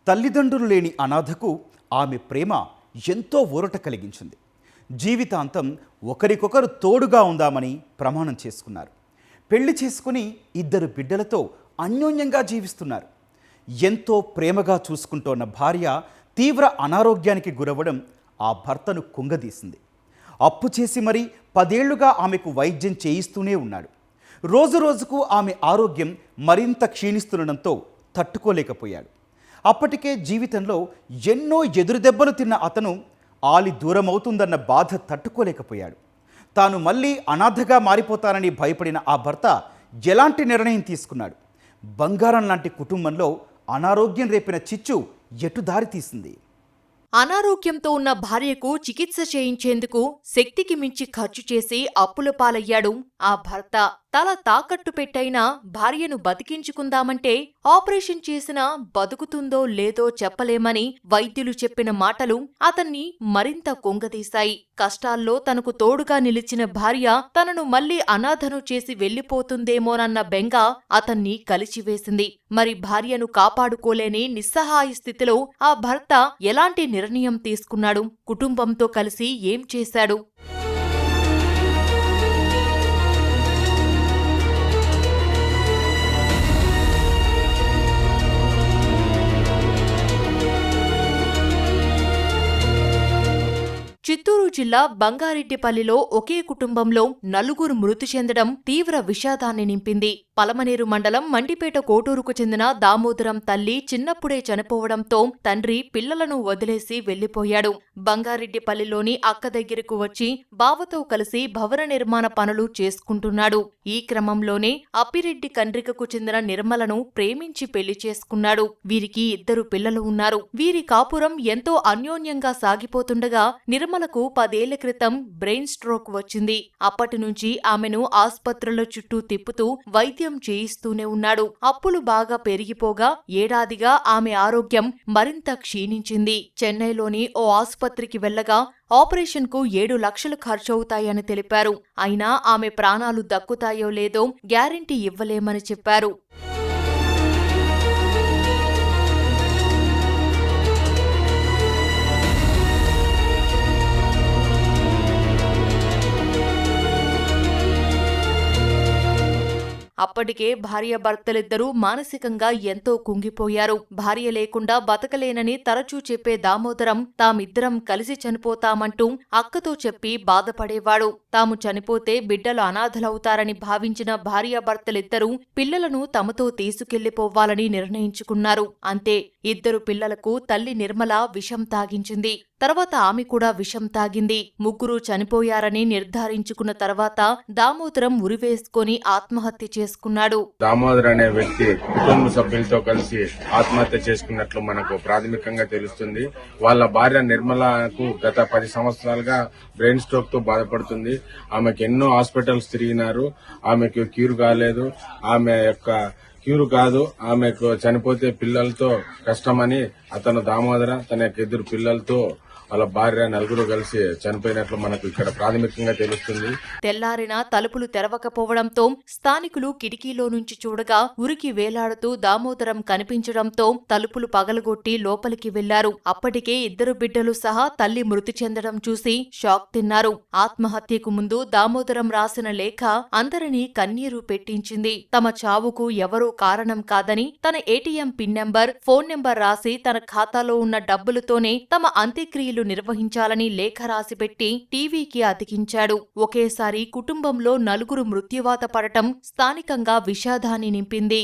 తల్లిదండ్రులు లేని అనాథకు ఆమె ప్రేమ ఎంతో ఊరట కలిగించింది. జీవితాంతం ఒకరికొకరు తోడుగా ఉందామని ప్రమాణం చేసుకున్నారు. పెళ్లి చేసుకుని 2 బిడ్డలతో అన్యోన్యంగా జీవిస్తున్నారు. ఎంతో ప్రేమగా చూసుకుంటోన్న భార్య తీవ్ర అనారోగ్యానికి గురవ్వడం ఆ భర్తను కుంగదీసింది. అప్పు చేసి మరీ 10 ఏళ్లుగా ఆమెకు వైద్యం చేయిస్తూనే ఉన్నాడు. రోజు రోజుకు ఆమె ఆరోగ్యం మరింత క్షీణిస్తుండడంతో తట్టుకోలేకపోయాడు. అప్పటికే జీవితంలో ఎన్నో ఎదురుదెబ్బలు తిన్న అతను ఆలి దూరమవుతుందన్న బాధ తట్టుకోలేకపోయాడు. తాను మళ్ళీ అనాథగా మారిపోతానని భయపడిన ఆ భర్త ఎలాంటి నిర్ణయం తీసుకున్నాడు? బంగారం లాంటి కుటుంబంలో అనారోగ్యం రేపిన చిచ్చు ఎటు దారి తీసింది? అనారోగ్యంతో ఉన్న భార్యకు చికిత్స చేయించేందుకు శక్తికి మించి ఖర్చు చేసి అప్పుల పాలయ్యాడు ఆ భర్త. తల తాకట్టు పెట్టైనా భార్యను బతికించుకుందామంటే ఆపరేషన్ చేసినా బతుకుతుందో లేదో చెప్పలేమని వైద్యులు చెప్పిన మాటలు అతన్ని మరింత కుంగదీశాయి. కష్టాల్లో తనకు తోడుగా నిలిచిన భార్య తనను మళ్లీ అనాథను చేసి వెళ్లిపోతుందేమోనన్న బెంగ అతన్ని కలిచివేసింది. మరి భార్యను కాపాడుకోలేని నిస్సహాయ స్థితిలో ఆ భర్త ఎలాంటి నిర్ణయం తీసుకున్నాడు? కుటుంబంతో కలిసి ఏం చేశాడు? చిత్తూరు జిల్లా బంగారెడ్డిపల్లిలో ఒకే కుటుంబంలో 4 మృతి చెందడం తీవ్ర విషాదాన్ని నింపింది. పలమనేరు మండలం మండిపేట కోటూరుకు చెందిన దామోదరం తల్లి చిన్నప్పుడే చనిపోవడంతో తండ్రి పిల్లలను వదిలేసి వెళ్లిపోయాడు. బంగారెడ్డిపల్లిలోని అక్క దగ్గరకు వచ్చి బావతో కలిసి భవన నిర్మాణ పనులు చేసుకుంటున్నాడు. ఈ క్రమంలోనే అప్పిరెడ్డి కండ్రికకు చెందిన నిర్మలను ప్రేమించి పెళ్లి చేసుకున్నాడు. వీరికి 2 పిల్లలు ఉన్నారు. వీరి కాపురం ఎంతో అన్యోన్యంగా సాగిపోతుండగా నిర్మలకు 10 ఏళ్ల క్రితం బ్రెయిన్ స్ట్రోక్ వచ్చింది. అప్పటి నుంచి ఆమెను ఆస్పత్రుల చుట్టూ తిప్పుతూ వైద్యం చేయిస్తూనే ఉన్నాడు. అప్పులు బాగా పెరిగిపోగా ఏడాదిగా ఆమె ఆరోగ్యం మరింత క్షీణించింది. చెన్నైలోని ఓ ఆస్పత్రికి వెళ్లగా ఆపరేషన్కు 7 లక్షలు ఖర్చవుతాయని తెలిపారు. అయినా ఆమె ప్రాణాలు దక్కుతాయో లేదో గ్యారెంటీ ఇవ్వలేమని చెప్పారు. అప్పటికే భార్యాభర్తలిద్దరూ మానసికంగా ఎంతో కుంగిపోయారు. భార్య లేకుండా బతకలేనని తరచూ చెప్పే దామోదరం తామిద్దరం కలిసి చనిపోతామంటూ అక్కతో చెప్పి బాధపడేవాడు. తాము చనిపోతే బిడ్డలు అనాథలవుతారని భావించిన భార్యాభర్తలిద్దరూ పిల్లలను తమతో తీసుకెళ్లిపోవాలని నిర్ణయించుకున్నారు. అంతే, 2 పిల్లలకు తల్లి నిర్మల విషం తాగించింది. తర్వాత ఆమె కూడా విషం తాగింది. ముగ్గురు చనిపోయారని నిర్ధారించుకున్న తర్వాత దామోదరం ఉరివేసుకొని ఆత్మహత్య చేసుకున్నాడు. దామోదర్ అనే వ్యక్తి కుటుంబ సభ్యులతో కలిసి ఆత్మహత్య చేసుకున్నట్లు మనకు ప్రాథమికంగా తెలుస్తుంది. వాళ్ళ భార్య నిర్మలకు గత 10 సంవత్సరాలుగా బ్రెయిన్ స్ట్రోక్ తో బాధపడుతుంది. ఆమెకు ఎన్నో హాస్పిటల్స్ తిరిగినారు. ఆమెకు క్యూర్ కాలేదు. ఆమె యొక్క క్యూరు కాదు, ఆమెకు చనిపోతే పిల్లలతో కష్టమని అతను దామోదర తన యొక్క 2 పిల్లలతో వాళ్ళ భార్య 4 కలిసి చనిపోయినట్లు మనకు ఇక్కడ ప్రాథమికంగా తెలుస్తుంది. తెల్లారినా తలుపులు తెరవకపోవడంతో స్థానికులు కిటికీలో నుంచి చూడగా ఉరికి వేలాడుతూ దామోదరం కనిపించడంతో తలుపులు పగలగొట్టి లోపలికి వెళ్లారు. అప్పటికే 2 బిడ్డలు సహా తల్లి మృతి చెందడం చూసి షాక్ తిన్నారు. ఆత్మహత్యకు ముందు దామోదరం రాసిన లేఖ అందరినీ కన్నీరు పెట్టించింది. తమ చావుకు ఎవరూ కారణం కాదని, తన ATM pin number, phone number రాసి తన ఖాతాలో ఉన్న డబ్బులతోనే తమ అంత్యక్రియలు నిర్వహించాలని లేఖ రాసిపెట్టి టీవీకి అతికించాడు. ఒకేసారి కుటుంబంలో 4 మృత్యువాత పడటం స్థానికంగా విషాదాన్ని నింపింది.